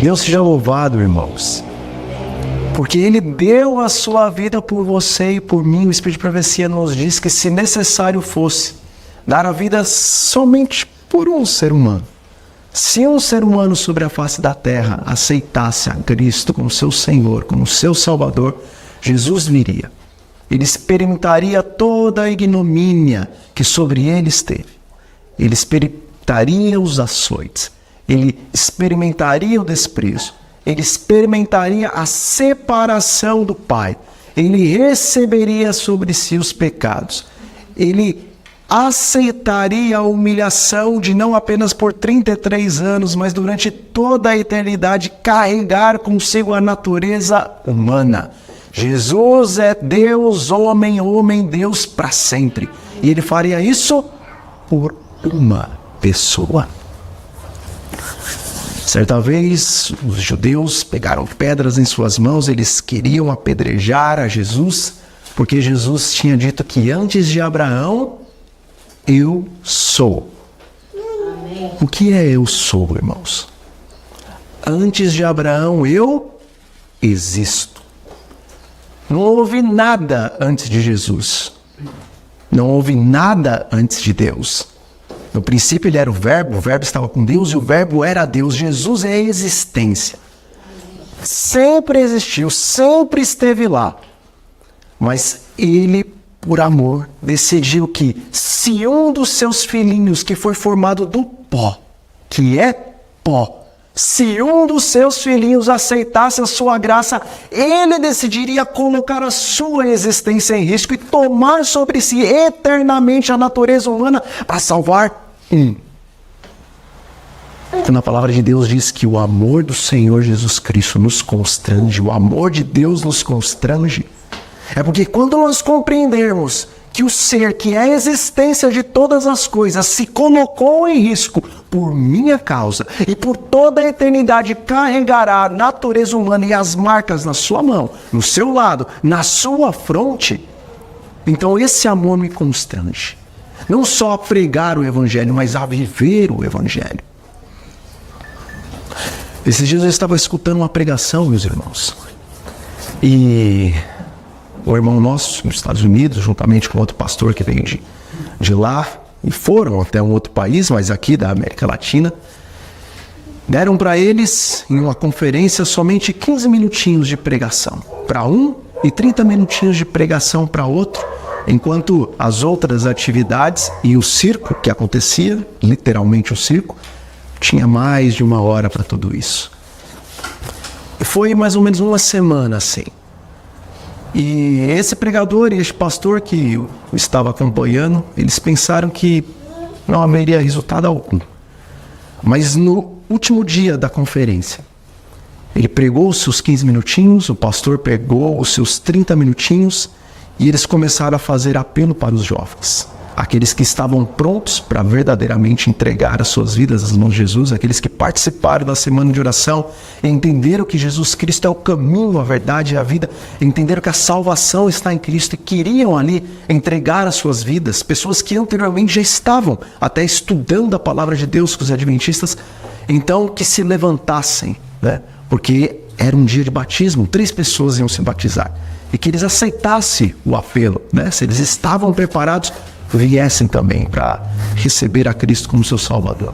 Deus seja louvado, irmãos. Porque Ele deu a sua vida por você e por mim. O Espírito de Profecia nos diz que, se necessário fosse, dar a vida somente por um ser humano. Se um ser humano sobre a face da terra aceitasse a Cristo como seu Senhor, como seu Salvador, Jesus viria. Ele experimentaria toda a ignomínia que sobre ele esteve. Ele experimentaria os açoites. Ele experimentaria o desprezo. Ele experimentaria a separação do Pai. Ele receberia sobre si os pecados. Ele aceitaria a humilhação de, não apenas por 33 anos, mas durante toda a eternidade, carregar consigo a natureza humana. Jesus é Deus, homem, Deus para sempre. E Ele faria isso por uma pessoa. Certa vez, os judeus pegaram pedras em suas mãos, eles queriam apedrejar a Jesus, porque Jesus tinha dito que antes de Abraão, eu sou. Amém. O que é eu sou, irmãos? Antes de Abraão, eu existo. Não houve nada antes de Jesus. Não houve nada antes de Deus. No princípio ele era o Verbo estava com Deus e o Verbo era Deus. Jesus é a existência. Sempre existiu, sempre esteve lá. Mas Ele, por amor, decidiu que, se um dos seus filhinhos, que foi formado do pó, que é pó, se um dos seus filhinhos aceitasse a sua graça, Ele decidiria colocar a sua existência em risco e tomar sobre si eternamente a natureza humana para salvar um. Então, a palavra de Deus diz que o amor do Senhor Jesus Cristo nos constrange, o amor de Deus nos constrange. É porque quando nós compreendermos que o ser, que é a existência de todas as coisas, se colocou em risco por minha causa e por toda a eternidade carregará a natureza humana e as marcas na sua mão, no seu lado, na sua fronte, então esse amor me constrange. Não só a pregar o Evangelho, mas a viver o Evangelho. Esses dias eu estava escutando uma pregação, meus irmãos. E o irmão nosso, nos Estados Unidos, juntamente com outro pastor que veio de lá, e foram até um outro país, mas aqui da América Latina, deram para eles, em uma conferência, somente 15 minutinhos de pregação para um e 30 minutinhos de pregação para outro, enquanto as outras atividades e o circo que acontecia, literalmente o circo, tinha mais de 1 hora para tudo isso. E foi mais ou menos uma semana assim. E esse pregador e esse pastor que eu estava acompanhando, eles pensaram que não haveria resultado algum. Mas no último dia da conferência, ele pregou os seus 15 minutinhos, o pastor pregou os seus 30 minutinhos, e eles começaram a fazer apelo para os jovens. Aqueles que estavam prontos para verdadeiramente entregar as suas vidas às mãos de Jesus, aqueles que participaram da semana de oração, entenderam que Jesus Cristo é o caminho, a verdade e a vida, entenderam que a salvação está em Cristo e queriam ali entregar as suas vidas. Pessoas que anteriormente já estavam até estudando a palavra de Deus com os adventistas, então que se levantassem, né? Porque era um dia de batismo, 3 pessoas iam se batizar, e que eles aceitassem o apelo, né? Se eles estavam preparados, viessem também para receber a Cristo como seu Salvador.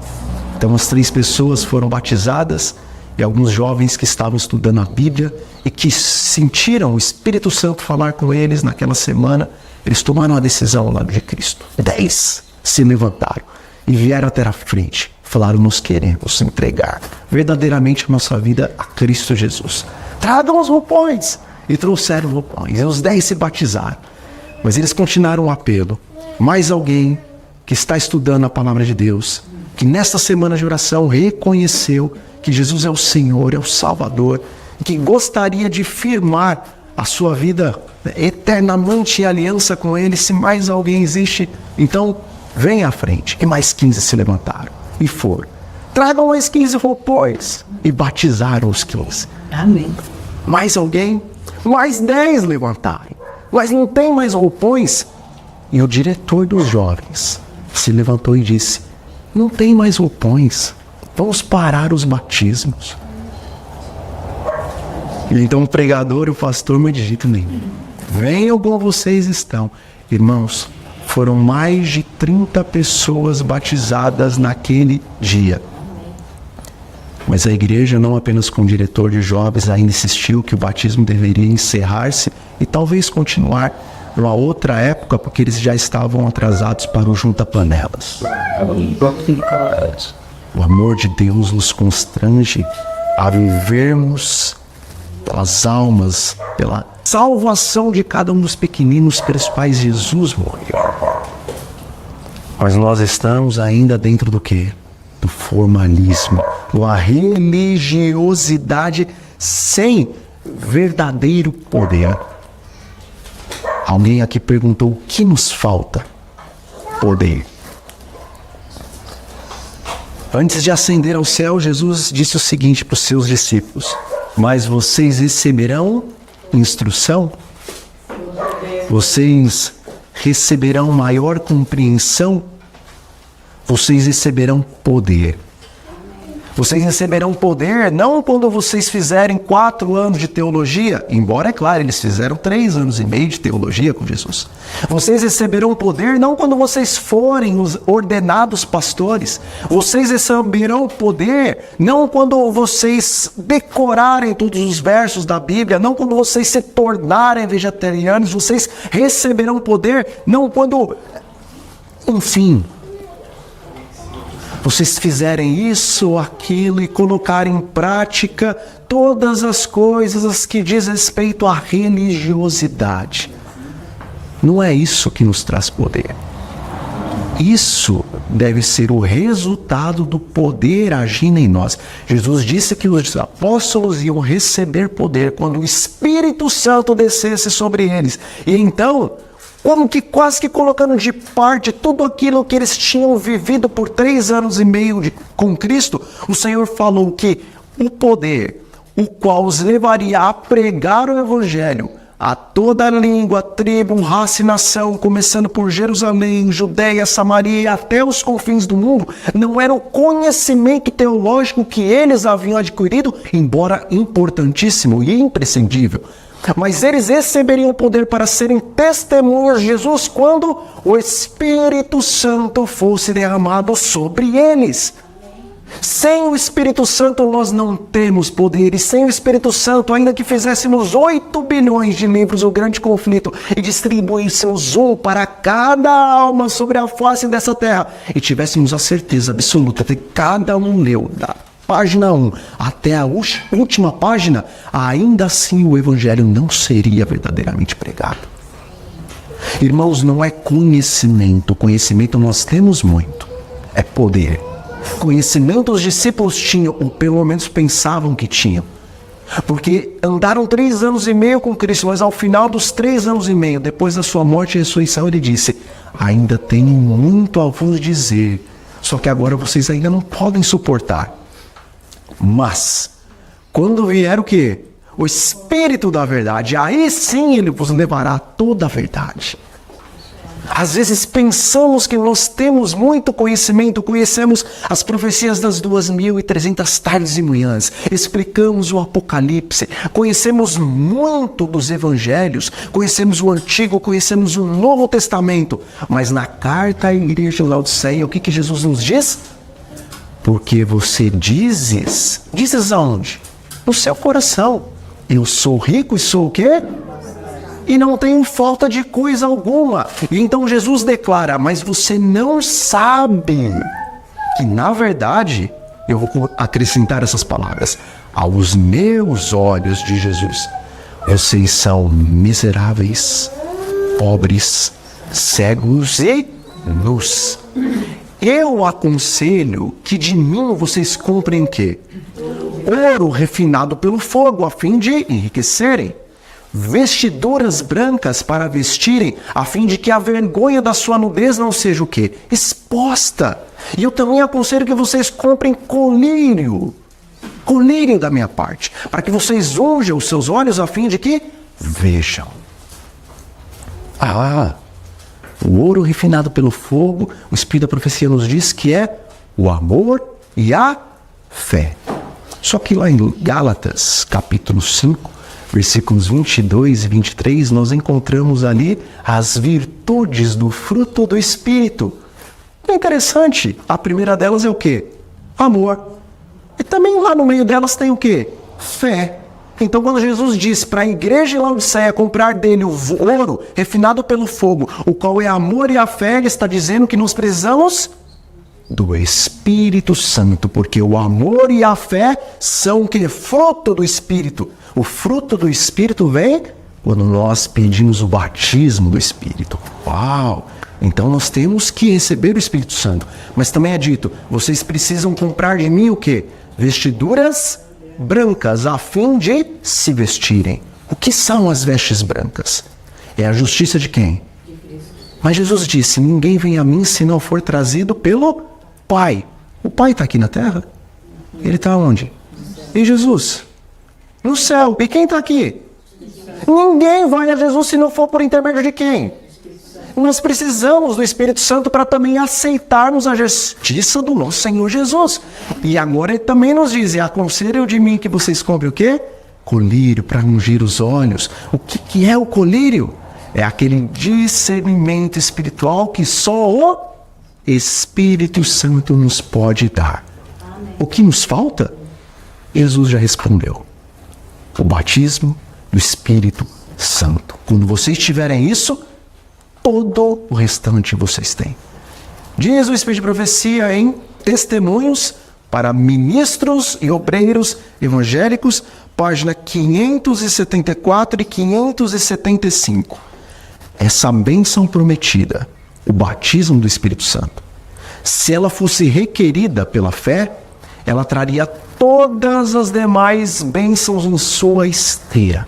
Então as 3 pessoas foram batizadas, e alguns jovens que estavam estudando a Bíblia e que sentiram o Espírito Santo falar com eles naquela semana, eles tomaram a decisão ao lado de Cristo. 10 se levantaram e vieram até a frente. Falaram: nós queremos entregar verdadeiramente a nossa vida a Cristo Jesus. Tragam os roupões. E trouxeram roupões. E os 10 se batizaram. Mas eles continuaram o apelo. Mais alguém que está estudando a palavra de Deus, que nesta semana de oração reconheceu que Jesus é o Senhor, é o Salvador, e que gostaria de firmar a sua vida eternamente em aliança com Ele, se mais alguém existe, então vem à frente. E mais 15 se levantaram e foram. Tragam mais 15 roupões e batizaram os 15. Amém. Mais alguém? Mais 10 levantaram. Mas não tem mais roupões? E o diretor dos jovens se levantou e disse: não tem mais roupões, vamos parar os batismos. E então o pregador e o pastor, mas de jeito nenhum. Venham como vocês estão. Irmãos, foram mais de 30 pessoas batizadas naquele dia. Mas a igreja, não apenas com o diretor de jovens, ainda insistiu que o batismo deveria encerrar-se e talvez continuar numa outra época, porque eles já estavam atrasados para o junta-panelas. O amor de Deus nos constrange a vivermos pelas almas, pela salvação de cada um dos pequeninos pelos quais Jesus morreu. Mas nós estamos ainda dentro do quê? Do formalismo, uma religiosidade sem verdadeiro poder. Alguém aqui perguntou: o que nos falta? Poder. Antes de ascender ao céu, Jesus disse o seguinte para os seus discípulos: mas vocês receberão instrução, vocês receberão maior compreensão, vocês receberão poder. Vocês receberão poder não quando vocês fizerem 4 anos de teologia, embora, é claro, eles fizeram 3 anos e meio de teologia com Jesus. Vocês receberão poder não quando vocês forem os ordenados pastores. Vocês receberão poder não quando vocês decorarem todos os versos da Bíblia, não quando vocês se tornarem vegetarianos. Vocês receberão poder não quando, enfim, vocês fizerem isso ou aquilo e colocarem em prática todas as coisas que diz respeito à religiosidade. Não é isso que nos traz poder. Isso deve ser o resultado do poder agindo em nós. Jesus disse que os apóstolos iam receber poder quando o Espírito Santo descesse sobre eles. E então, como que quase que colocando de parte tudo aquilo que eles tinham vivido por 3 anos e meio com Cristo, o Senhor falou que o poder, o qual os levaria a pregar o Evangelho a toda língua, tribo, raça e nação, começando por Jerusalém, Judeia, Samaria e até os confins do mundo, não era o conhecimento teológico que eles haviam adquirido, embora importantíssimo e imprescindível. Mas eles receberiam o poder para serem testemunhas de Jesus quando o Espírito Santo fosse derramado sobre eles. Sem o Espírito Santo nós não temos poder. E sem o Espírito Santo, ainda que fizéssemos 8 bilhões de livros, o grande conflito, e distribuíssemos um para cada alma sobre a face dessa terra, e tivéssemos a certeza absoluta de que cada um leu da página 1 até a última página, ainda assim o Evangelho não seria verdadeiramente pregado. Irmãos, não é conhecimento. Conhecimento nós temos muito. É poder. Conhecimento os discípulos tinham, ou pelo menos pensavam que tinham. Porque andaram 3 anos e meio com Cristo, mas ao final dos 3 anos e meio, depois da sua morte e ressurreição, ele disse: ainda tenho muito a vos dizer, só que agora vocês ainda não podem suportar. Mas, quando vier o quê? O Espírito da verdade, aí sim ele vos levará a toda a verdade. Às vezes pensamos que nós temos muito conhecimento, conhecemos as profecias das 2.300 tardes e manhãs, explicamos o Apocalipse, conhecemos muito dos Evangelhos, conhecemos o Antigo, conhecemos o Novo Testamento, mas na carta à igreja de Laodiceia, o que Jesus nos diz? Porque você dizes aonde? No seu coração. Eu sou rico e sou o quê? E não tenho falta de coisa alguma. E então Jesus declara: mas você não sabe que na verdade, eu vou acrescentar essas palavras, aos meus olhos de Jesus, vocês são miseráveis, pobres, cegos e nus. Eu aconselho que de mim vocês comprem o quê? Ouro refinado pelo fogo, a fim de enriquecerem. Vestiduras brancas para vestirem, a fim de que a vergonha da sua nudez não seja o quê? Exposta. E eu também aconselho que vocês comprem colírio da minha parte, para que vocês unjam os seus olhos, a fim de que vejam. O ouro refinado pelo fogo, o Espírito da profecia nos diz que é o amor e a fé. Só que lá em Gálatas, capítulo 5, versículos 22 e 23, nós encontramos ali as virtudes do fruto do Espírito. É interessante, a primeira delas é o quê? Amor. E também lá no meio delas tem o quê? Fé. Então quando Jesus diz para a igreja de Laodiceia comprar dele o ouro refinado pelo fogo, o qual é amor e a fé, ele está dizendo que nós precisamos do Espírito Santo, porque o amor e a fé são o que? Fruto do Espírito. O fruto do Espírito vem quando nós pedimos o batismo do Espírito. Uau! Então nós temos que receber o Espírito Santo. Mas também é dito, vocês precisam comprar de mim o quê? Vestiduras brancas, a fim de se vestirem. O que são as vestes brancas? É a justiça de quem? Mas Jesus disse, ninguém vem a mim se não for trazido pelo Pai. O Pai está aqui na terra? Ele está onde? E Jesus? No céu. E quem está aqui? Ninguém vai a Jesus se não for por intermédio de quem? Nós precisamos do Espírito Santo para também aceitarmos a justiça do nosso Senhor Jesus. E agora ele também nos diz, aconselho de mim que vocês comprem o quê? Colírio para ungir os olhos. O que é o colírio? É aquele discernimento espiritual que só o Espírito Santo nos pode dar. O que nos falta? Jesus já respondeu. O batismo do Espírito Santo. Quando vocês tiverem isso, todo o restante vocês têm. Diz o Espírito de Profecia em Testemunhos para Ministros e Obreiros Evangélicos, página 574 e 575. Essa bênção prometida, o batismo do Espírito Santo, se ela fosse requerida pela fé, ela traria todas as demais bênçãos em sua esteira.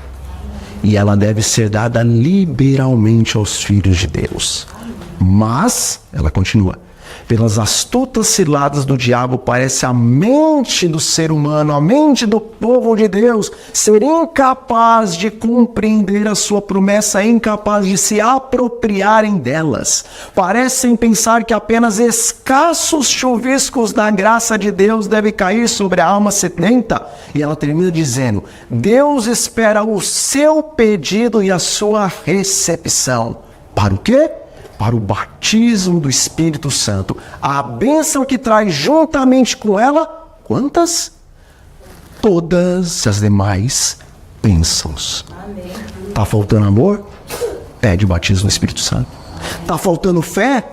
E ela deve ser dada liberalmente aos filhos de Deus. Mas, ela continua, pelas astutas ciladas do diabo, parece a mente do ser humano, a mente do povo de Deus, ser incapaz de compreender a sua promessa, incapaz de se apropriarem delas. Parecem pensar que apenas escassos chuviscos da graça de Deus devem cair sobre a alma sedenta. E ela termina dizendo, Deus espera o seu pedido e a sua recepção. Para o quê? Para o batismo do Espírito Santo. A bênção que traz juntamente com ela, quantas? Todas as demais bênçãos. Está faltando amor? Pede o batismo do Espírito Santo. Está faltando fé?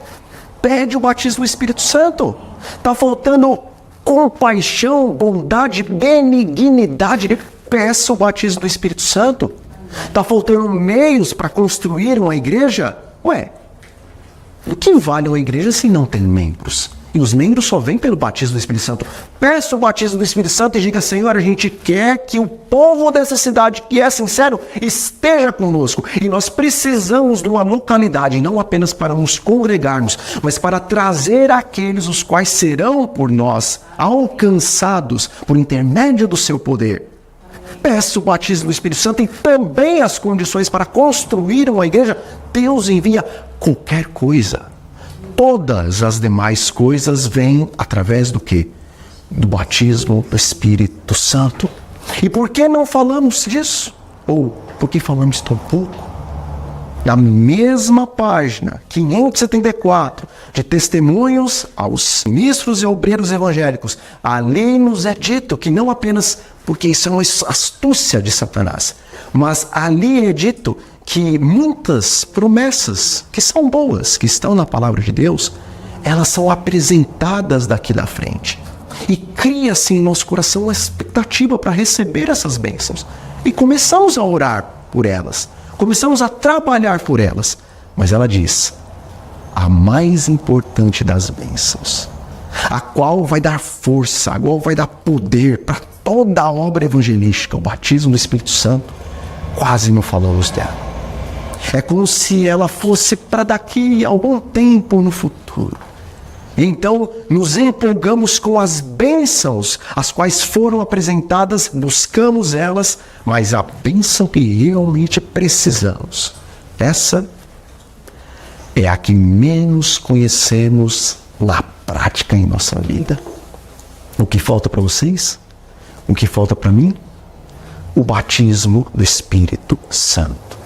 Pede o batismo do Espírito Santo. Está faltando compaixão, bondade, benignidade? Peça o batismo do Espírito Santo. Está faltando meios para construir uma igreja? Ué, o que vale uma igreja se não tem membros? E os membros só vêm pelo batismo do Espírito Santo. Peça o batismo do Espírito Santo e diga, Senhor, a gente quer que o povo dessa cidade, que é sincero, esteja conosco. E nós precisamos de uma localidade, não apenas para nos congregarmos, mas para trazer aqueles os quais serão por nós alcançados por intermédio do seu poder. Peça o batismo do Espírito Santo e também as condições para construir uma igreja. Deus envia qualquer coisa. Todas as demais coisas vêm através do quê? Do batismo do Espírito Santo. E por que não falamos disso? Ou por que falamos tão pouco? Na mesma página, 574, de Testemunhos aos Ministros e Obreiros Evangélicos, ali nos é dito que não apenas porque isso é uma astúcia de Satanás, mas ali é dito que muitas promessas que são boas, que estão na palavra de Deus, elas são apresentadas daqui da frente. E cria-se em nosso coração uma expectativa para receber essas bênçãos. E começamos a orar por elas. Começamos a trabalhar por elas. Mas ela diz, a mais importante das bênçãos, a qual vai dar força, a qual vai dar poder para toda a obra evangelística, o batismo do Espírito Santo, quase não falamos dela. É como se ela fosse para daqui a algum tempo no futuro. Então, nos empolgamos com as bênçãos, as quais foram apresentadas, buscamos elas, mas a bênção que realmente precisamos, essa é a que menos conhecemos na prática em nossa vida. O que falta para vocês? O que falta para mim? o batismo do Espírito Santo.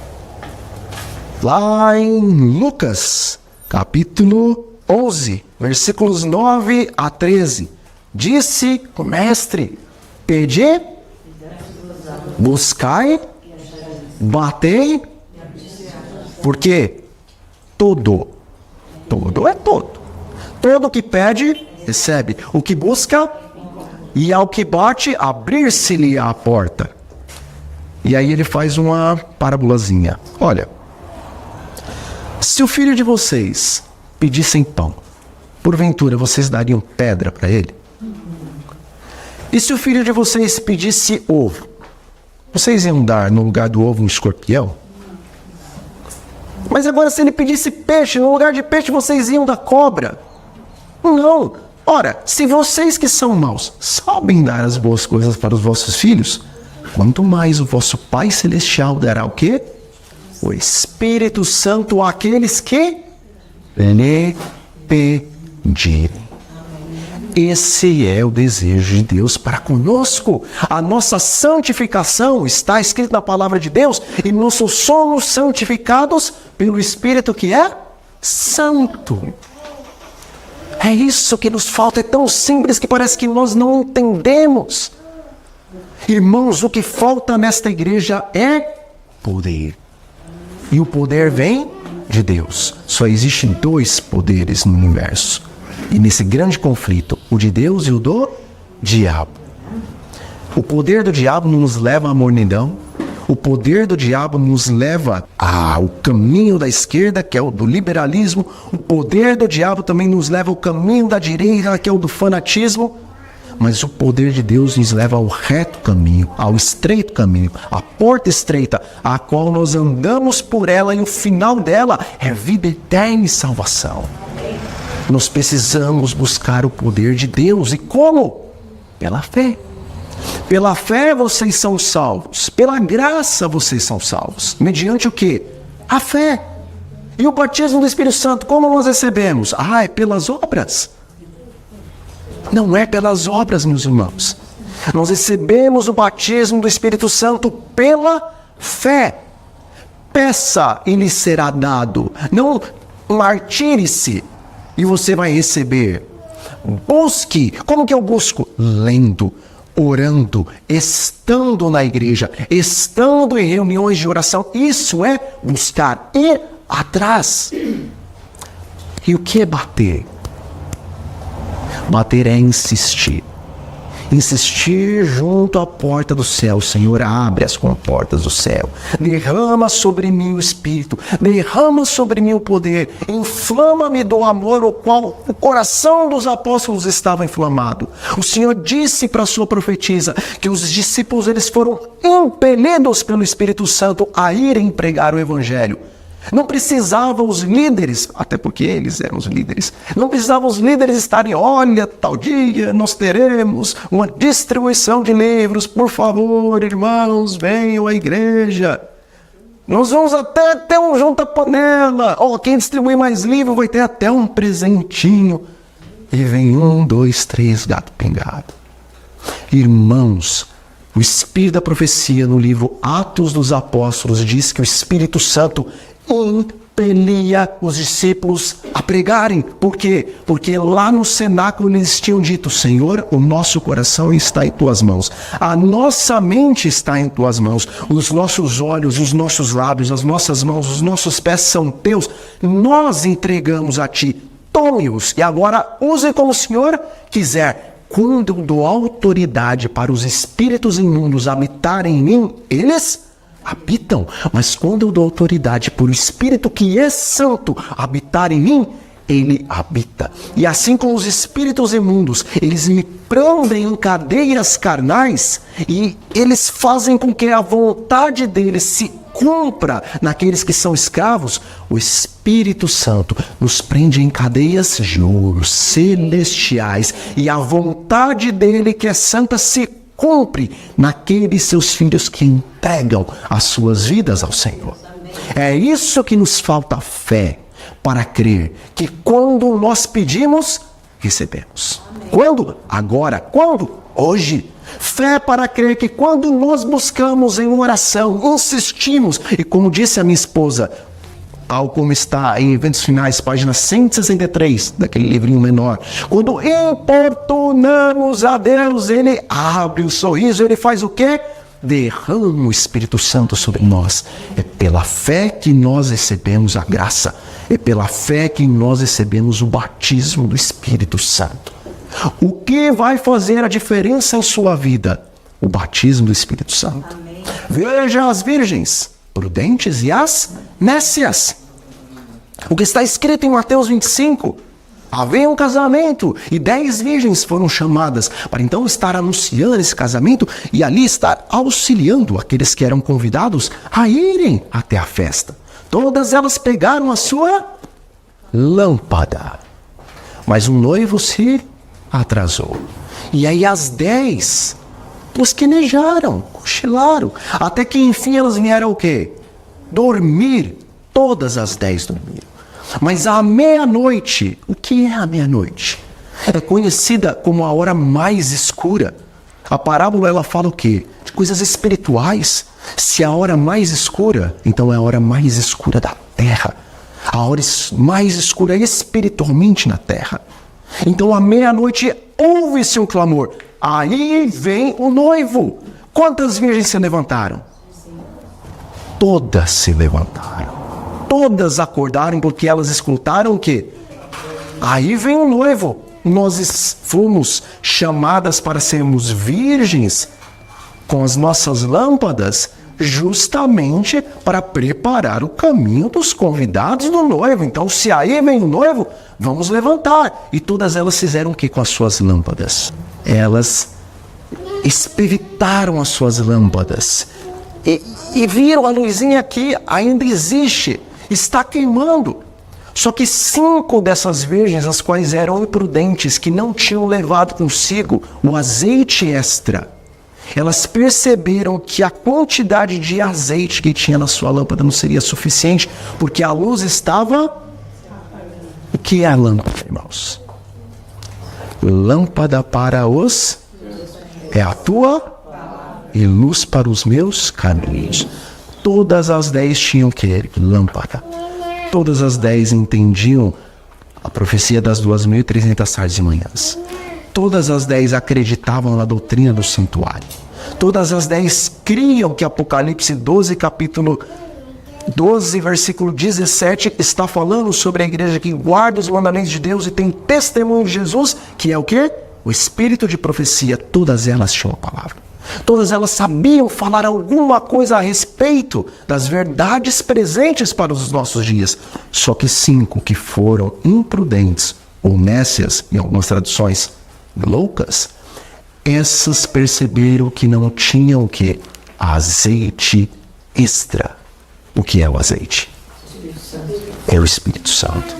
Lá em Lucas, capítulo 11, versículos 9 a 13, disse o mestre: pedi, buscai, batei, porque todo é todo. Todo que pede, recebe. O que busca, e ao que bate, abrir-se-lhe a porta. E aí ele faz uma parábolazinha. Olha, se o filho de vocês pedissem pão, porventura vocês dariam pedra para ele? E se o filho de vocês pedisse ovo, vocês iam dar no lugar do ovo um escorpião? Mas agora se ele pedisse peixe, no lugar de peixe vocês iam dar cobra? Não. Ora, se vocês que são maus sabem dar as boas coisas para os vossos filhos, quanto mais o vosso Pai Celestial dará o quê? O Espírito Santo àqueles que lhe pedirem. Esse é o desejo de Deus para conosco. A nossa santificação está escrito na palavra de Deus, e nós somos santificados pelo Espírito que é santo. É isso que nos falta, é tão simples que parece que nós não entendemos. Irmãos, o que falta nesta igreja é poder. E o poder vem de Deus. Só existem dois poderes no universo. E nesse grande conflito, o de Deus e o do diabo. O poder do diabo nos leva à mornidão. O poder do diabo nos leva ao caminho da esquerda, que é o do liberalismo. O poder do diabo também nos leva ao caminho da direita, que é o do fanatismo. Mas o poder de Deus nos leva ao reto caminho, ao estreito caminho, à porta estreita, a qual nós andamos por ela, e o final dela é vida eterna e salvação. Nós precisamos buscar o poder de Deus. E como? Pela fé. Pela fé vocês são salvos. Pela graça vocês são salvos. Mediante o quê? A fé. E o batismo do Espírito Santo, como nós recebemos? É pelas obras. Não é pelas obras, meus irmãos. Nós recebemos o batismo do Espírito Santo pela fé. Peça e lhe será dado. Não martire-se e você vai receber. Busque. Como que eu busco? Lendo, orando, estando na igreja, estando em reuniões de oração. Isso é buscar, ir atrás. E o que é bater? Bater é insistir. Insistir junto à porta do céu. Senhor, abre as comportas do céu. Derrama sobre mim o Espírito. Derrama sobre mim o poder. Inflama-me do amor, o qual o coração dos apóstolos estava inflamado. O Senhor disse para a sua profetisa que os discípulos eles foram impelidos pelo Espírito Santo a irem pregar o Evangelho. Não precisavam os líderes, até porque eles eram os líderes, não precisavam os líderes estarem, olha, tal dia nós teremos uma distribuição de livros, por favor, irmãos, venham à igreja. Nós vamos até ter um junta-panela, quem distribuir mais livro vai ter até um presentinho. E vem 1, 2, 3, gato pingado. Irmãos, o Espírito da profecia no livro Atos dos Apóstolos diz que o Espírito Santo impelia os discípulos a pregarem. Por quê? Porque lá no cenáculo eles tinham dito: Senhor, o nosso coração está em tuas mãos, a nossa mente está em tuas mãos, os nossos olhos, os nossos lábios, as nossas mãos, os nossos pés são teus, nós entregamos a ti, tome-os e agora use como o Senhor quiser. Quando eu dou autoridade para os espíritos imundos habitarem em mim, eles habitam. Mas quando eu dou autoridade para o Espírito que é santo habitar em mim, ele habita. E assim como os espíritos imundos, eles me prendem em cadeias carnais e eles fazem com que a vontade deles se cumpra naqueles que são escravos, o Espírito Santo nos prende em cadeias de ouro, celestiais, e a vontade dele que é santa se cumpre naqueles seus filhos que entregam as suas vidas ao Senhor. É isso que nos falta fé para crer que quando nós pedimos, recebemos. Quando? Agora. Quando? hoje. Fé para crer que quando nós buscamos em oração, insistimos, e como disse a minha esposa, tal como está em Eventos Finais, página 163, daquele livrinho menor, quando importunamos a Deus, Ele abre o sorriso, Ele faz o quê? Derrama o Espírito Santo sobre nós. É pela fé que nós recebemos a graça, é pela fé que nós recebemos o batismo do Espírito Santo. O que vai fazer a diferença em sua vida? O batismo do Espírito Santo. Amém. Veja as virgens prudentes e as nécias. O que está escrito em Mateus 25. Havia um casamento e 10 virgens foram chamadas para então estar anunciando esse casamento e ali estar auxiliando aqueles que eram convidados a irem até a festa. Todas elas pegaram a sua lâmpada, mas o noivo se atrasou. E aí as 10 bosquenejaram, cochilaram, até que enfim elas vieram o quê? Dormir. Todas as 10 dormiram. Mas à meia-noite, o que é a meia-noite? É conhecida como a hora mais escura. A parábola ela fala o quê? De coisas espirituais. Se a hora mais escura, então é a hora mais escura da terra. A hora mais escura espiritualmente na terra. Então à meia-noite ouve-se um clamor. Aí vem o noivo. Quantas virgens se levantaram? Todas se levantaram. Todas acordaram porque elas escutaram o quê? Aí vem o noivo. Nós fomos chamadas para sermos virgens com as nossas lâmpadas justamente para preparar o caminho dos convidados do noivo. Então, se aí vem o noivo, vamos levantar. E todas elas fizeram o que com as suas lâmpadas? Elas espevitaram as suas lâmpadas. E viram a luzinha aqui, ainda existe, está queimando. Só que 5 dessas virgens, as quais eram imprudentes, que não tinham levado consigo o azeite extra, elas perceberam que a quantidade de azeite que tinha na sua lâmpada não seria suficiente, porque a luz estava... O que é a lâmpada, irmãos? Lâmpada para os... É a tua e luz para os meus caminhos. Todas as 10 tinham que lâmpada. Todas as 10 entendiam a profecia das 2.300 tardes e manhãs. Todas as 10 acreditavam na doutrina do santuário. Todas as 10 criam que Apocalipse 12, capítulo 12, versículo 17, está falando sobre a igreja que guarda os mandamentos de Deus e tem testemunho de Jesus, que é o quê? O espírito de profecia. Todas elas tinham a palavra. Todas elas sabiam falar alguma coisa a respeito das verdades presentes para os nossos dias. Só que 5 que foram imprudentes ou nécias, em algumas traduções loucas, essas perceberam que não tinham o que? Azeite extra. O que é o azeite? É o Espírito Santo.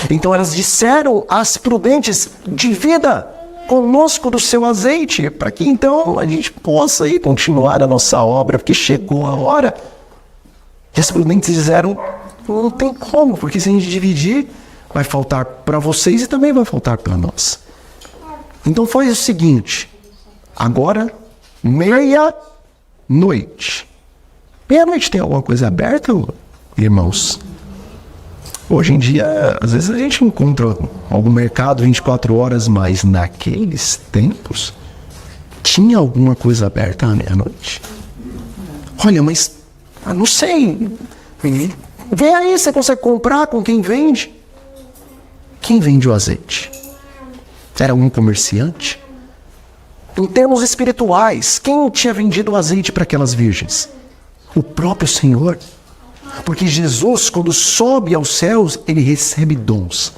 Então elas disseram às prudentes: divida conosco do seu azeite, para que então a gente possa aí continuar a nossa obra, porque chegou a hora. E as prudentes disseram: não tem como, porque se a gente dividir, vai faltar para vocês e também vai faltar para nós. Então faz o seguinte, agora, meia-noite. Meia-noite tem alguma coisa aberta, irmãos? Hoje em dia, às vezes a gente encontra algum mercado 24 horas, mas naqueles tempos, tinha alguma coisa aberta à meia-noite? Olha, mas, não sei, vê aí, você consegue comprar com quem vende? Quem vende o azeite? Era algum comerciante? Em termos espirituais, quem tinha vendido o azeite para aquelas virgens? O próprio Senhor. Porque Jesus, quando sobe aos céus, ele recebe dons.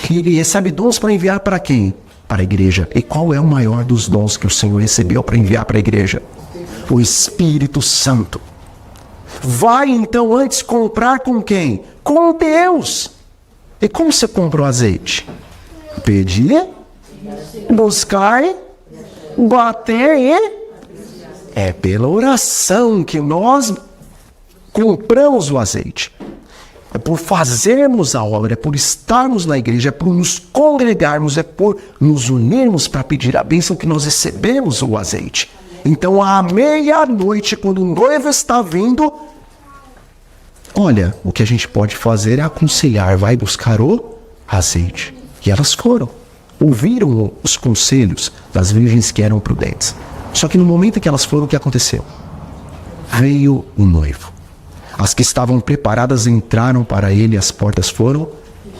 E ele recebe dons para enviar para quem? Para a igreja. E qual é o maior dos dons que o Senhor recebeu para enviar para a igreja? O Espírito Santo. Vai então antes comprar com quem? Com Deus. E como você compra o azeite? Pedir, buscar, bater e... É pela oração que nós compramos o azeite. é por fazermos a obra, é por estarmos na igreja, é por nos congregarmos, é por nos unirmos para pedir a bênção que nós recebemos o azeite. Então, à meia-noite, quando o noivo está vindo, olha, o que a gente pode fazer é aconselhar, vai buscar o azeite. E elas foram, ouviram os conselhos das virgens que eram prudentes. Só que no momento em que elas foram, o que aconteceu? Veio o noivo. As que estavam preparadas entraram para ele e as portas foram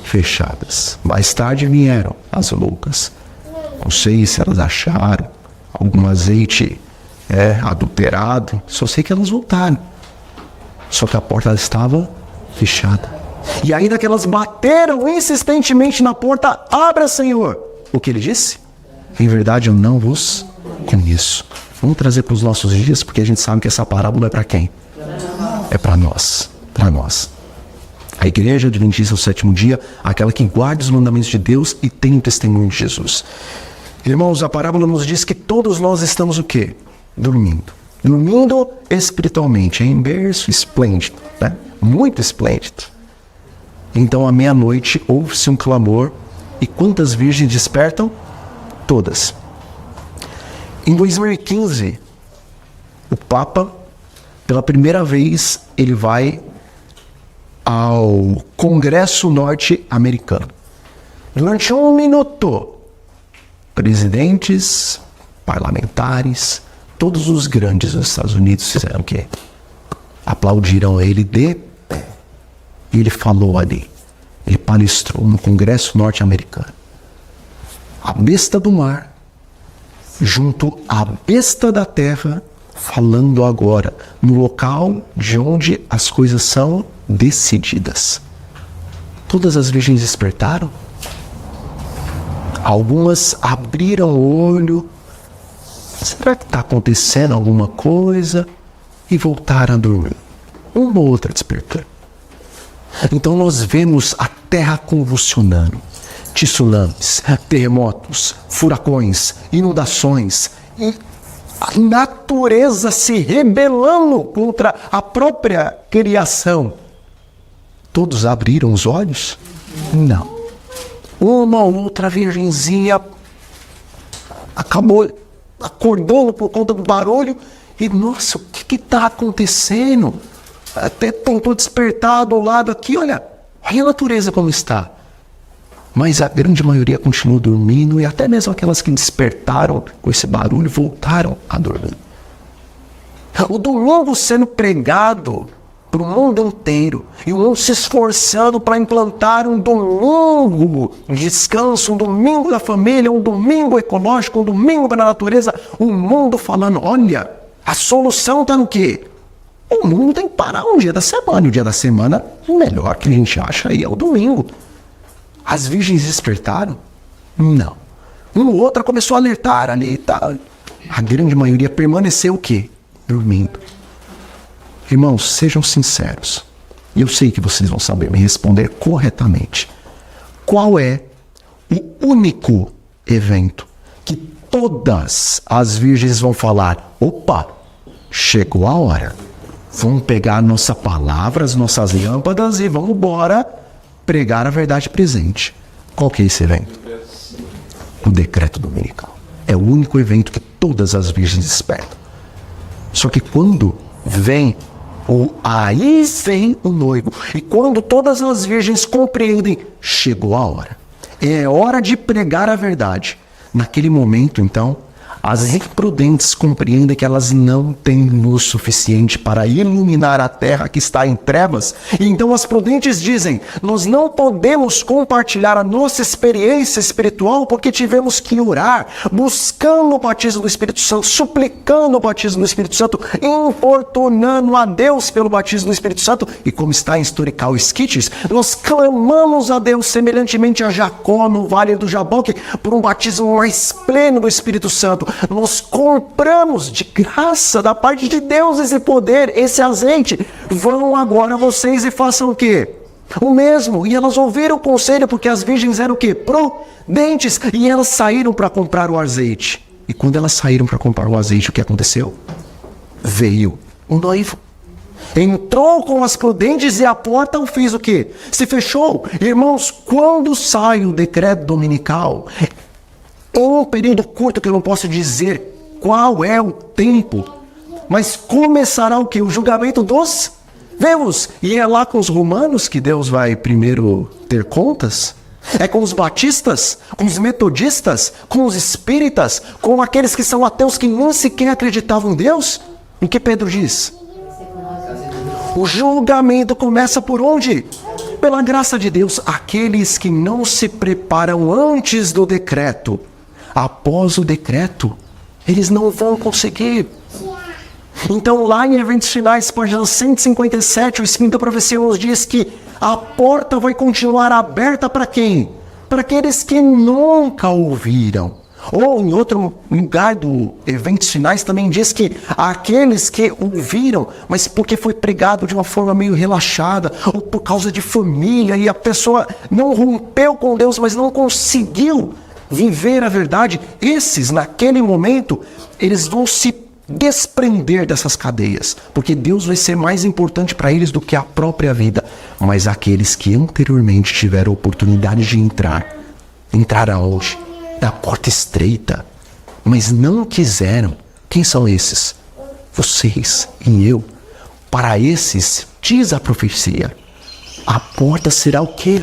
fechadas. Mais tarde vieram as loucas. Não sei se elas acharam algum azeite adulterado. Só sei que elas voltaram. Só que a porta estava fechada. E ainda que elas bateram insistentemente na porta, abra, Senhor. O que ele disse? Em verdade eu não vos conheço. Vamos trazer para os nossos dias, porque a gente sabe que essa parábola é para quem? É para nós. Para nós. A igreja adventista do sétimo dia, aquela que guarda os mandamentos de Deus e tem o testemunho de Jesus. Irmãos, a parábola nos diz que todos nós estamos o quê? Dormindo. Dormindo espiritualmente, em berço esplêndido, né? Muito esplêndido. Então, à meia-noite, ouve-se um clamor. E quantas virgens despertam? Todas. Em 2015, o Papa, pela primeira vez, ele vai ao Congresso norte-americano. Durante um minuto, presidentes, parlamentares, todos os grandes dos Estados Unidos fizeram o quê? Aplaudiram ele de pé. E ele falou ali. Ele palestrou no Congresso norte-americano. A besta do mar, junto à besta da terra, falando agora no local de onde as coisas são decididas. Todas as virgens despertaram. Algumas abriram o olho. Será que está acontecendo alguma coisa? E voltaram a dormir. Uma ou outra despertou. Então nós vemos a terra convulsionando. Tsunamis, terremotos, furacões, inundações. E a natureza se rebelando contra a própria criação. Todos abriram os olhos? Não. Uma ou outra virgenzinha acabou acordando por conta do barulho e, nossa, o que está acontecendo? Até tentou despertar do lado aqui, olha a natureza como está. Mas a grande maioria continua dormindo e até mesmo aquelas que despertaram com esse barulho voltaram a dormir. O domingo sendo pregado para o mundo inteiro e o mundo se esforçando para implantar um domingo de descanso, um domingo da família, um domingo ecológico, um domingo para a natureza. O mundo falando, olha, a solução está no quê? O mundo tem que parar um dia da semana. E o dia da semana, o melhor que a gente acha aí é o domingo. As virgens despertaram? Não. Uma ou outra começou a alertar ali e tal. A grande maioria permaneceu o quê? Dormindo. Irmãos, sejam sinceros. E eu sei que vocês vão saber me responder corretamente. Qual é o único evento que todas as virgens vão falar, opa, chegou a hora. Vamos pegar a nossa palavra, as nossas lâmpadas e vamos embora pregar a verdade presente. Qual que é esse evento? O decreto dominical. É o único evento que todas as virgens despertam. Só que quando aí vem o noivo. E quando todas as virgens compreendem, chegou a hora. É hora de pregar a verdade. Naquele momento, então, as imprudentes compreendem que elas não têm luz suficiente para iluminar a terra que está em trevas. E então as prudentes dizem, nós não podemos compartilhar a nossa experiência espiritual porque tivemos que orar, buscando o batismo do Espírito Santo, suplicando o batismo do Espírito Santo, importunando a Deus pelo batismo do Espírito Santo. E como está em Historical Sketches, nós clamamos a Deus semelhantemente a Jacó no Vale do Jaboque por um batismo mais pleno do Espírito Santo. Nós compramos de graça da parte de Deus esse poder, esse azeite. Vão agora vocês e façam o quê? O mesmo. E elas ouviram o conselho porque as virgens eram o quê? Prudentes. E elas saíram para comprar o azeite. E quando elas saíram para comprar o azeite, o que aconteceu? Veio o noivo. Entrou com as prudentes e a porta fez o quê? Se fechou. Irmãos, quando sai o decreto dominical, em um período curto que eu não posso dizer qual é o tempo, mas começará o quê? O julgamento dos vivos. E é lá com os romanos que Deus vai primeiro ter contas? É com os batistas, com os metodistas, com os espíritas, com aqueles que são ateus que nem sequer acreditavam em Deus? O que Pedro diz? O julgamento começa por onde? Pela graça de Deus, aqueles que não se preparam antes do decreto, após o decreto, eles não vão conseguir. Então lá em Eventos Finais, página 157, o Espírito da Profecia nos diz que a porta vai continuar aberta para quem? Para aqueles que nunca ouviram. Ou em outro lugar do Eventos Finais também diz que aqueles que ouviram, mas porque foi pregado de uma forma meio relaxada, ou por causa de família, e a pessoa não rompeu com Deus, mas não conseguiu viver a verdade, esses, naquele momento, eles vão se desprender dessas cadeias, porque Deus vai ser mais importante para eles do que a própria vida. Mas aqueles que anteriormente tiveram a oportunidade de entrar aonde? Na porta estreita, mas não quiseram. Quem são esses? Vocês e eu. Para esses, diz a profecia, a porta será o quê?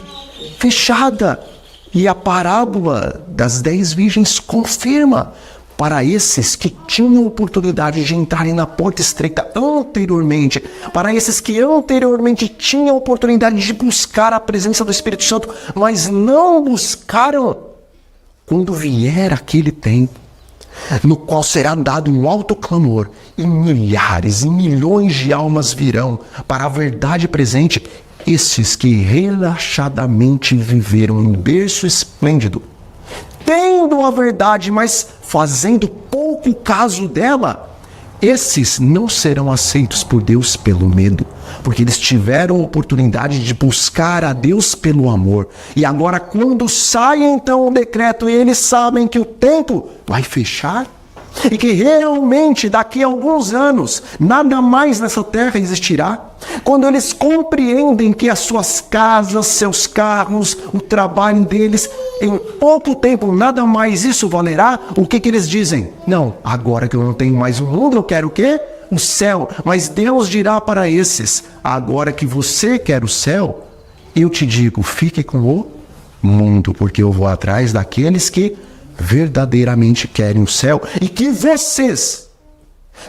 Fechada. E a parábola das 10 virgens confirma. Para esses que tinham oportunidade de entrarem na porta estreita anteriormente, para esses que anteriormente tinham oportunidade de buscar a presença do Espírito Santo, mas não buscaram, quando vier aquele tempo, no qual será dado um alto clamor, e milhares e milhões de almas virão para a verdade presente, esses que relaxadamente viveram em berço esplêndido, tendo a verdade, mas fazendo pouco caso dela, esses não serão aceitos por Deus pelo medo, porque eles tiveram a oportunidade de buscar a Deus pelo amor. E agora, quando sai então o decreto e eles sabem que o tempo vai fechar, e que realmente daqui a alguns anos nada mais nessa terra existirá, quando eles compreendem que as suas casas, seus carros, o trabalho deles, em pouco tempo nada mais isso valerá, o que eles dizem? Não, agora que eu não tenho mais o mundo, eu quero o quê? O céu. Mas Deus dirá para esses, agora que você quer o céu, eu te digo, fique com o mundo, porque eu vou atrás daqueles que verdadeiramente querem o céu, e que vocês,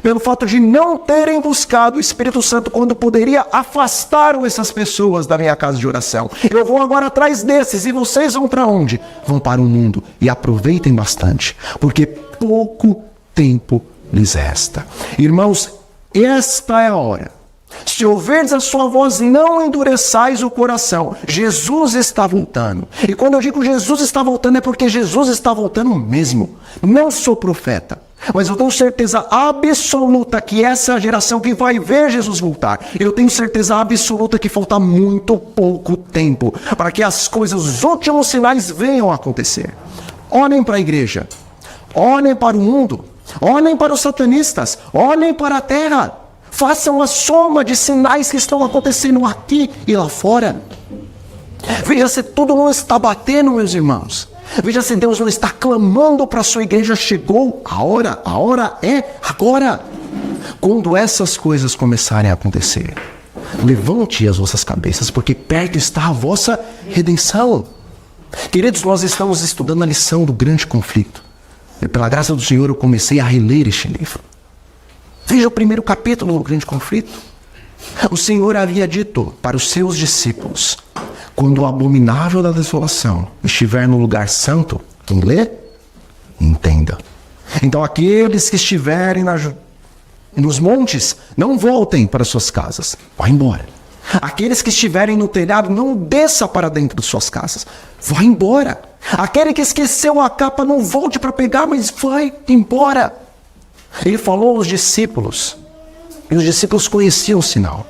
pelo fato de não terem buscado o Espírito Santo quando poderia, afastaram essas pessoas da minha casa de oração. Eu vou agora atrás desses, e vocês vão para onde? Vão para o mundo, e aproveitem bastante, porque pouco tempo lhes resta. Irmãos, esta é a hora. Se ouvirdes a sua voz, não endureçais o coração. Jesus está voltando. E quando eu digo Jesus está voltando, é porque Jesus está voltando mesmo. Não sou profeta, mas eu tenho certeza absoluta que essa é a geração que vai ver Jesus voltar. Eu tenho certeza absoluta que falta muito pouco tempo para que as coisas, os últimos sinais venham a acontecer. Olhem para a igreja, olhem para o mundo, olhem para os satanistas, olhem para a terra. Façam a soma de sinais que estão acontecendo aqui e lá fora. Veja se tudo não está batendo, meus irmãos. Veja se Deus não está clamando para a sua igreja. Chegou a hora é agora. Quando essas coisas começarem a acontecer, levante as vossas cabeças, porque perto está a vossa redenção. Queridos, nós estamos estudando a lição do grande conflito. E pela graça do Senhor eu comecei a reler este livro. Veja o primeiro capítulo do grande conflito. O Senhor havia dito para os seus discípulos, quando o abominável da desolação estiver no lugar santo, quem lê, entenda. Então aqueles que estiverem nos montes, não voltem para suas casas, vá embora. Aqueles que estiverem no telhado, não desça para dentro de suas casas, vá embora. Aquele que esqueceu a capa, não volte para pegar, mas vai embora. Ele falou aos discípulos, e os discípulos conheciam o sinal.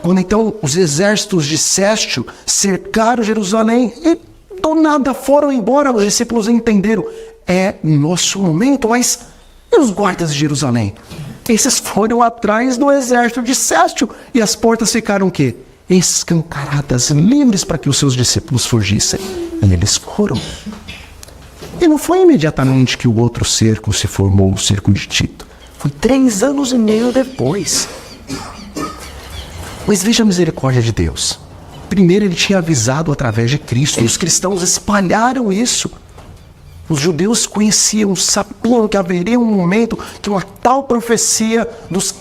Quando então os exércitos de Céstio cercaram Jerusalém e do nada foram embora, os discípulos entenderam, é nosso momento, mas e os guardas de Jerusalém? Esses foram atrás do exército de Céstio. E as portas ficaram o quê? Escancaradas, livres para que os seus discípulos fugissem. E eles foram. E não foi imediatamente que o outro cerco se formou, o cerco de Tito. Foi 3 anos e meio depois. Mas veja a misericórdia de Deus. Primeiro ele tinha avisado através de Cristo. E os cristãos espalharam isso. Os judeus conheciam, sabiam que haveria um momento que uma tal profecia dos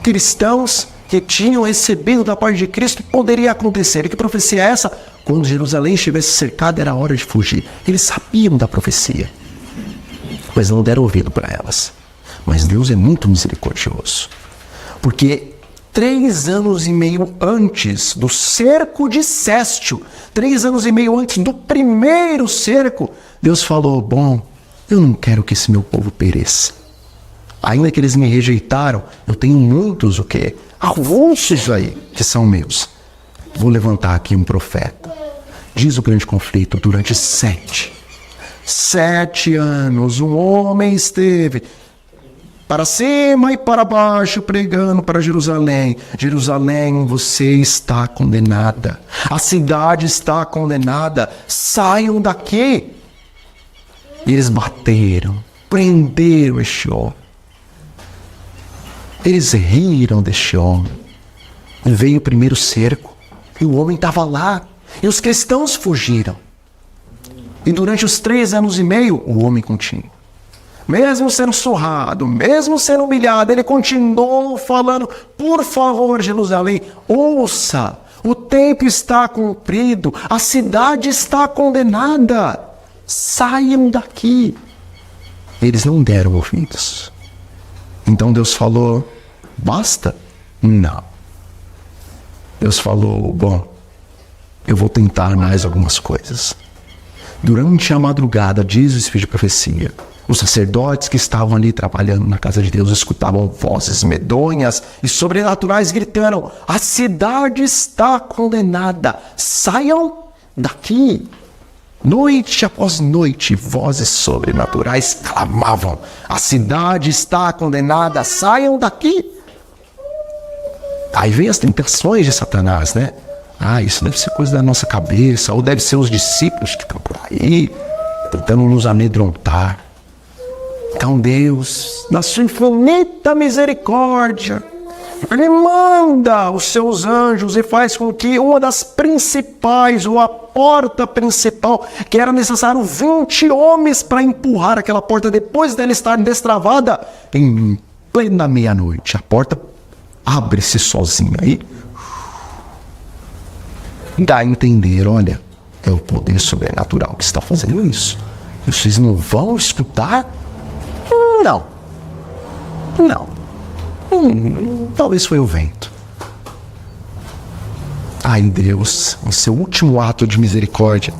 cristãos que tinham recebido da parte de Cristo poderia acontecer. E que profecia é essa? Quando Jerusalém estivesse cercada, era hora de fugir. Eles sabiam da profecia, mas não deram ouvido para elas. Mas Deus é muito misericordioso, porque 3 anos e meio antes do cerco de Céstio, 3 anos e meio antes do primeiro cerco, Deus falou: bom, eu não quero que esse meu povo pereça. Ainda que eles me rejeitaram, eu tenho muitos, avulsos aí, que são meus. Vou levantar aqui um profeta. Diz o grande conflito, durante 7 anos, um homem esteve para cima e para baixo, pregando para Jerusalém. Jerusalém, você está condenada. A cidade está condenada. Saiam daqui. E eles bateram, prenderam este homem. Eles riram deste homem. Veio o primeiro cerco. E o homem estava lá. E os cristãos fugiram. E durante os 3 anos e meio, o homem continua. Mesmo sendo surrado, mesmo sendo humilhado, ele continuou falando: por favor, Jerusalém, ouça, o tempo está cumprido, a cidade está condenada, saiam daqui. Eles não deram ouvidos. Então Deus falou: basta? Não. Deus falou: bom, eu vou tentar mais algumas coisas. Durante a madrugada, diz o Espírito de Profecia, os sacerdotes que estavam ali trabalhando na casa de Deus escutavam vozes medonhas e sobrenaturais gritando: a cidade está condenada, saiam daqui. Noite após noite, vozes sobrenaturais clamavam: a cidade está condenada, saiam daqui. Aí vem as tentações de Satanás, né? Isso deve ser coisa da nossa cabeça, ou deve ser os discípulos que estão por aí, tentando nos amedrontar. Então Deus, na sua infinita misericórdia, Ele manda os seus anjos e faz com que uma das principais, ou a porta principal, que era necessário 20 homens para empurrar aquela porta depois dela estar destravada, em plena meia-noite, a porta abre-se sozinha aí. Dá a entender: olha, é o poder sobrenatural que está fazendo isso. Vocês não vão escutar? Não. Talvez foi o vento. Aí Deus, em seu último ato de misericórdia,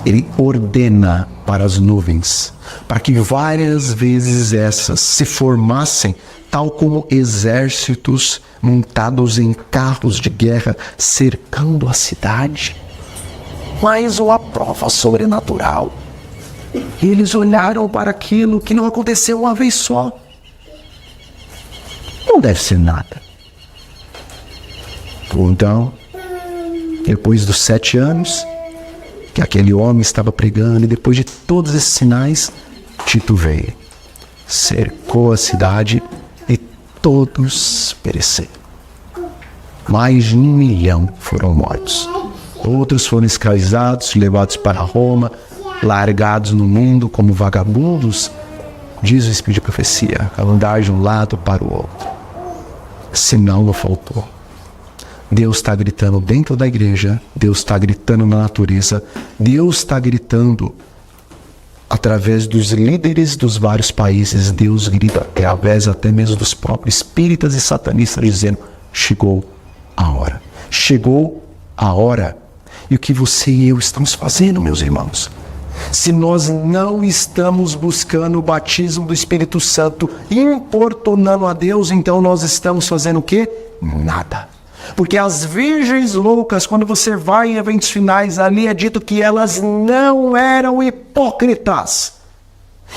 Ele ordena para as nuvens, para que várias vezes essas se formassem, tal como exércitos montados em carros de guerra cercando a cidade. Mas a prova sobrenatural. Eles olharam para aquilo que não aconteceu uma vez só. Não deve ser nada. Então, depois dos 7 anos que aquele homem estava pregando, e depois de todos esses sinais, Tito veio, cercou a cidade e todos pereceram. Mais de 1 milhão foram mortos. Outros foram escravizados, levados para Roma, largados no mundo como vagabundos, diz o Espírito de Profecia, a andar de um lado para o outro. Sinal não faltou. Deus está gritando dentro da igreja, Deus está gritando na natureza, Deus está gritando através dos líderes dos vários países, Deus grita através até mesmo dos próprios espíritas e satanistas, dizendo: chegou a hora. Chegou a hora. E o que você e eu estamos fazendo, meus irmãos? Se nós não estamos buscando o batismo do Espírito Santo, importunando a Deus, então nós estamos fazendo o quê? Nada. Porque as virgens loucas, quando você vai em eventos finais, ali é dito que elas não eram hipócritas.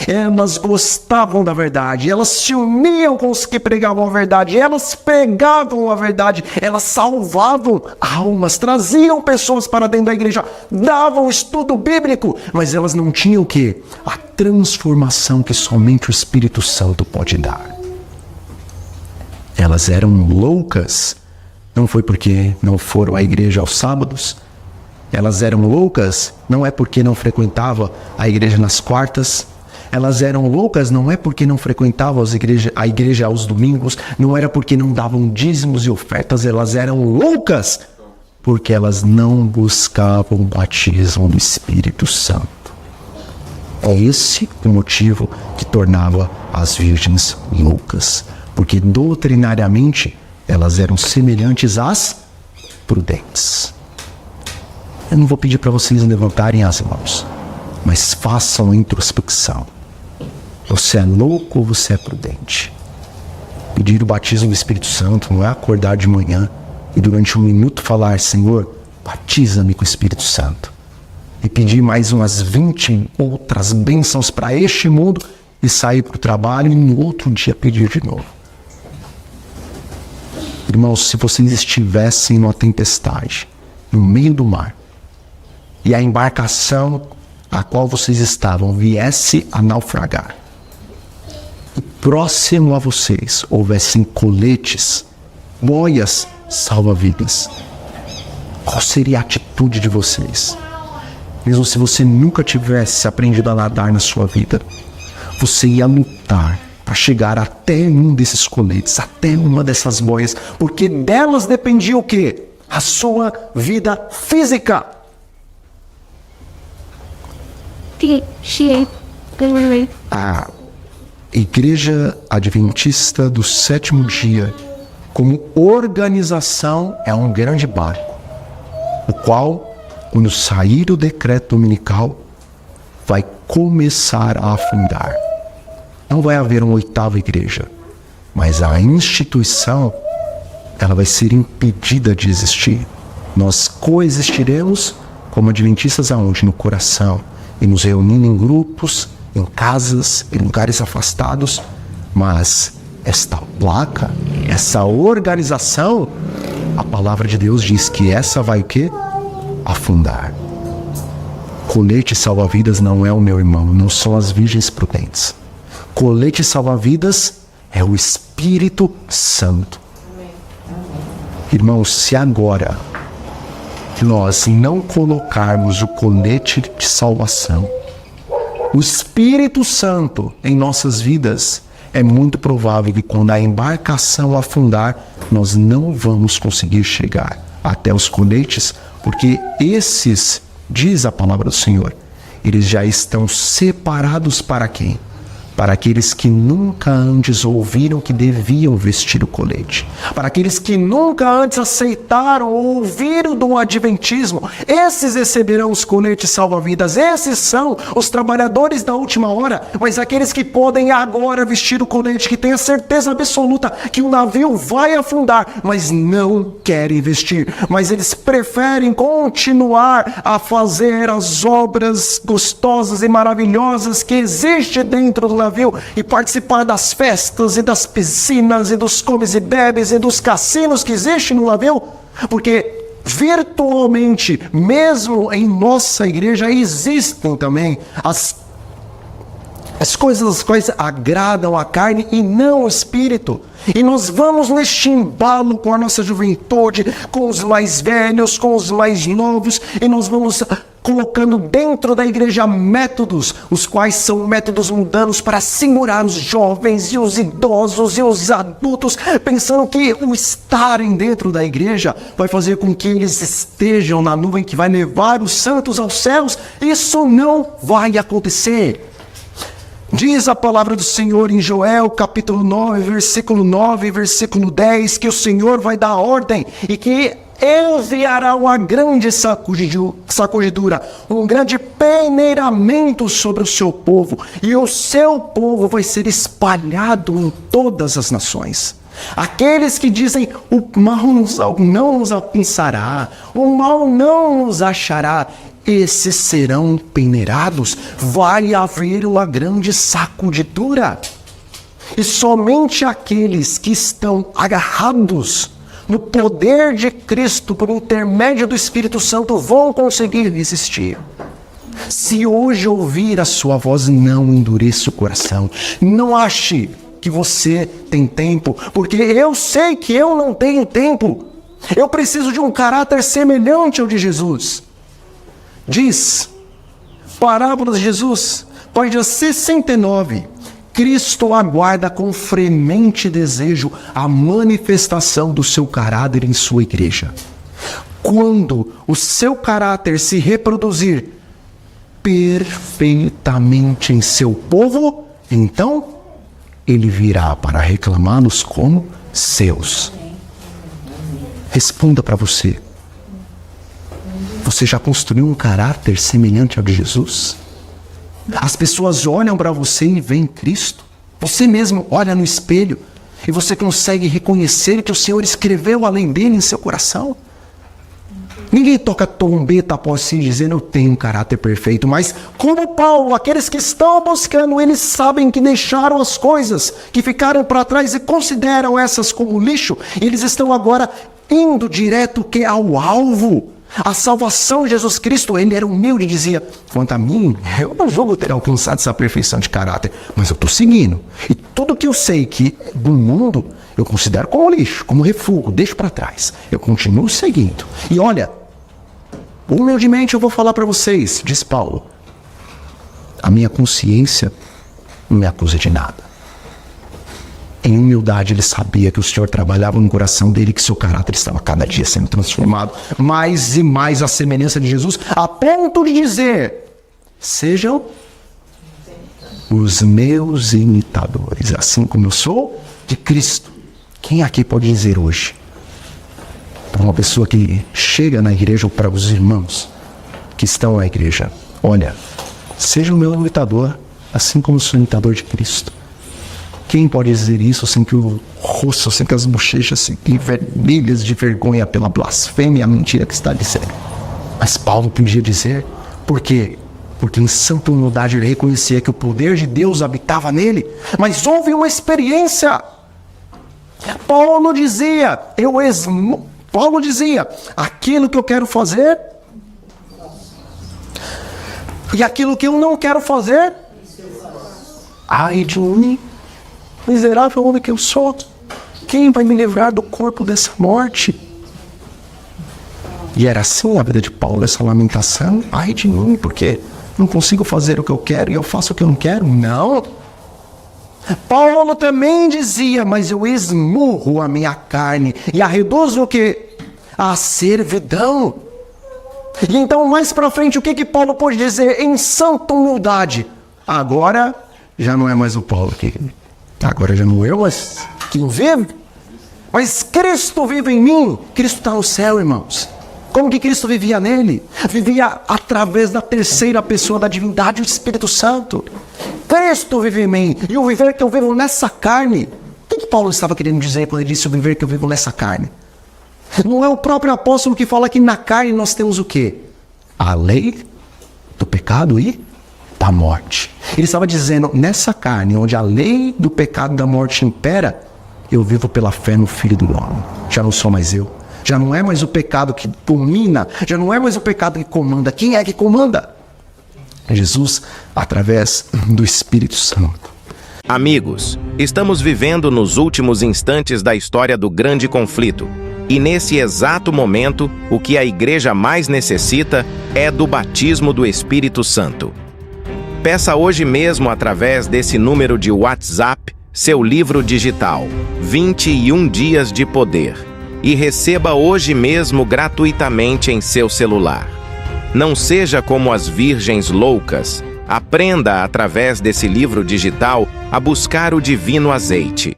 Elas gostavam da verdade, elas se uniam com os que pregavam a verdade, elas pregavam a verdade, elas salvavam almas, traziam pessoas para dentro da igreja, davam estudo bíblico, mas elas não tinham o quê? A transformação que somente o Espírito Santo pode dar. Elas eram loucas, não foi porque não foram à igreja aos sábados. Elas eram loucas, não é porque não frequentavam a igreja nas quartas. Elas eram loucas, não é porque não frequentavam a igreja aos domingos, não era porque não davam dízimos e ofertas. Elas eram loucas porque elas não buscavam o batismo do Espírito Santo. É esse o motivo que tornava as virgens loucas, porque doutrinariamente elas eram semelhantes às prudentes. Eu não vou pedir para vocês levantarem as mãos, mas façam a introspecção. Você é louco ou você é prudente? Pedir o batismo do Espírito Santo não é acordar de manhã e durante um minuto falar: Senhor, batiza-me com o Espírito Santo. E pedir mais umas 20 outras bênçãos para este mundo e sair para o trabalho e no outro dia pedir de novo. Irmãos, se vocês estivessem numa tempestade, no meio do mar, e a embarcação a qual vocês estavam viesse a naufragar, e próximo a vocês houvessem coletes, boias salva-vidas, qual seria a atitude de vocês? Mesmo se você nunca tivesse aprendido a nadar na sua vida, você ia lutar para chegar até um desses coletes, até uma dessas boias, porque delas dependia o quê? A sua vida física. A Igreja Adventista do Sétimo Dia, como organização, é um grande barco, o qual, quando sair o decreto dominical, vai começar a afundar. Não vai haver uma oitava igreja, mas a instituição, ela vai ser impedida de existir. Nós coexistiremos como adventistas aonde? No coração, e nos reunindo em grupos, em casas, em lugares afastados, mas esta placa, essa organização, a palavra de Deus diz que essa vai o quê? Afundar. Colete salva-vidas não é o meu irmão, não são as virgens prudentes. Colete salva-vidas é o Espírito Santo. Irmãos, se agora nós não colocarmos o colete de salvação, o Espírito Santo em nossas vidas, é muito provável que quando a embarcação afundar, nós não vamos conseguir chegar até os coletes, porque esses, diz a palavra do Senhor, eles já estão separados para quem? Para aqueles que nunca antes ouviram que deviam vestir o colete. Para aqueles que nunca antes aceitaram ou ouviram do adventismo. Esses receberão os coletes salva-vidas. Esses são os trabalhadores da última hora. Mas aqueles que podem agora vestir o colete, que têm a certeza absoluta que o navio vai afundar, mas não querem vestir. Mas eles preferem continuar a fazer as obras gostosas e maravilhosas que existem dentro do navio e participar das festas e das piscinas e dos comes e bebes e dos cassinos que existem no navio, porque virtualmente, mesmo em nossa igreja, existem também as coisas as quais agradam a carne e não o espírito. E nós vamos neste embalo com a nossa juventude, com os mais velhos, com os mais novos, e nós vamos colocando dentro da igreja métodos, os quais são métodos mundanos para segurar os jovens e os idosos e os adultos, pensando que o estarem dentro da igreja vai fazer com que eles estejam na nuvem que vai levar os santos aos céus. Isso não vai acontecer. Diz a palavra do Senhor em Joel, capítulo 9, versículo 9 e versículo 10, que o Senhor vai dar ordem e que enviará uma grande sacudidura, um grande peneiramento sobre o seu povo, e o seu povo vai ser espalhado em todas as nações. Aqueles que dizem, o mal não nos alcançará, o mal não nos achará, esses serão peneirados. Vai haver uma grande sacudidura. E somente aqueles que estão agarrados no poder de Cristo por intermédio do Espírito Santo vão conseguir resistir. Se hoje ouvir a sua voz, não endureça o coração. Não ache que você tem tempo, porque eu sei que eu não tenho tempo. Eu preciso de um caráter semelhante ao de Jesus. Diz, parábolas de Jesus, página 69. Cristo aguarda com fremente desejo a manifestação do seu caráter em sua igreja. Quando o seu caráter se reproduzir perfeitamente em seu povo, então ele virá para reclamá-los como seus. Responda para você. Você já construiu um caráter semelhante ao de Jesus? As pessoas olham para você e veem Cristo. Você mesmo olha no espelho e você consegue reconhecer que o Senhor escreveu além dele em seu coração. Ninguém toca trombeta após si dizendo eu tenho um caráter perfeito, mas como Paulo, aqueles que estão buscando, eles sabem que deixaram as coisas que ficaram para trás e consideram essas como lixo, e eles estão agora indo direto que ao alvo. A salvação de Jesus Cristo. Ele era humilde e dizia, quanto a mim, eu não julgo ter alcançado essa perfeição de caráter, mas eu estou seguindo. E tudo que eu sei que do mundo, eu considero como lixo, como refúgio, deixo para trás. Eu continuo seguindo. E olha, humildemente eu vou falar para vocês, diz Paulo, a minha consciência não me acusa de nada. Em humildade ele sabia que o Senhor trabalhava no coração dele, que seu caráter estava cada dia sendo transformado mais e mais à semelhança de Jesus, a ponto de dizer, sejam os meus imitadores, assim como eu sou de Cristo. Quem aqui pode dizer hoje, para uma pessoa que chega na igreja ou para os irmãos que estão na igreja, olha, seja o meu imitador, assim como eu sou imitador de Cristo? Quem pode dizer isso sem que o rosto, sem que as bochechas fiquem vermelhas de vergonha pela blasfêmia e a mentira que está dizendo? Mas Paulo podia dizer, por quê? Porque em santa humildade ele reconhecia que o poder de Deus habitava nele, mas houve uma experiência. Paulo dizia, aquilo que eu quero fazer e aquilo que eu não quero fazer, ai de mim, miserável homem que eu sou, quem vai me livrar do corpo dessa morte? E era assim a vida de Paulo, essa lamentação, ai de mim, porque não consigo fazer o que eu quero e eu faço o que eu não quero? Não. Paulo também dizia, mas eu esmurro a minha carne e a reduzo o quê? A servidão. E então mais para frente, o que Paulo pode dizer em santa humildade? Agora já não é mais o Paulo que... Agora já não eu, mas quem vive? Mas Cristo vive em mim. Cristo está no céu, irmãos. Como que Cristo vivia nele? Vivia através da terceira pessoa da divindade, o Espírito Santo. Cristo vive em mim. E o viver que eu vivo nessa carne. O que Paulo estava querendo dizer quando ele disse o viver que eu vivo nessa carne? Não é o próprio apóstolo que fala que na carne nós temos o quê? A lei do pecado e da morte. Ele estava dizendo, nessa carne, onde a lei do pecado e da morte impera, eu vivo pela fé no Filho do Homem. Já não sou mais eu. Já não é mais o pecado que domina. Já não é mais o pecado que comanda. Quem é que comanda? Jesus, através do Espírito Santo. Amigos, estamos vivendo nos últimos instantes da história do grande conflito. E nesse exato momento, o que a igreja mais necessita é do batismo do Espírito Santo. Peça hoje mesmo através desse número de WhatsApp seu livro digital, 21 Dias de Poder, e receba hoje mesmo gratuitamente em seu celular. Não seja como as virgens loucas. Aprenda através desse livro digital a buscar o divino azeite.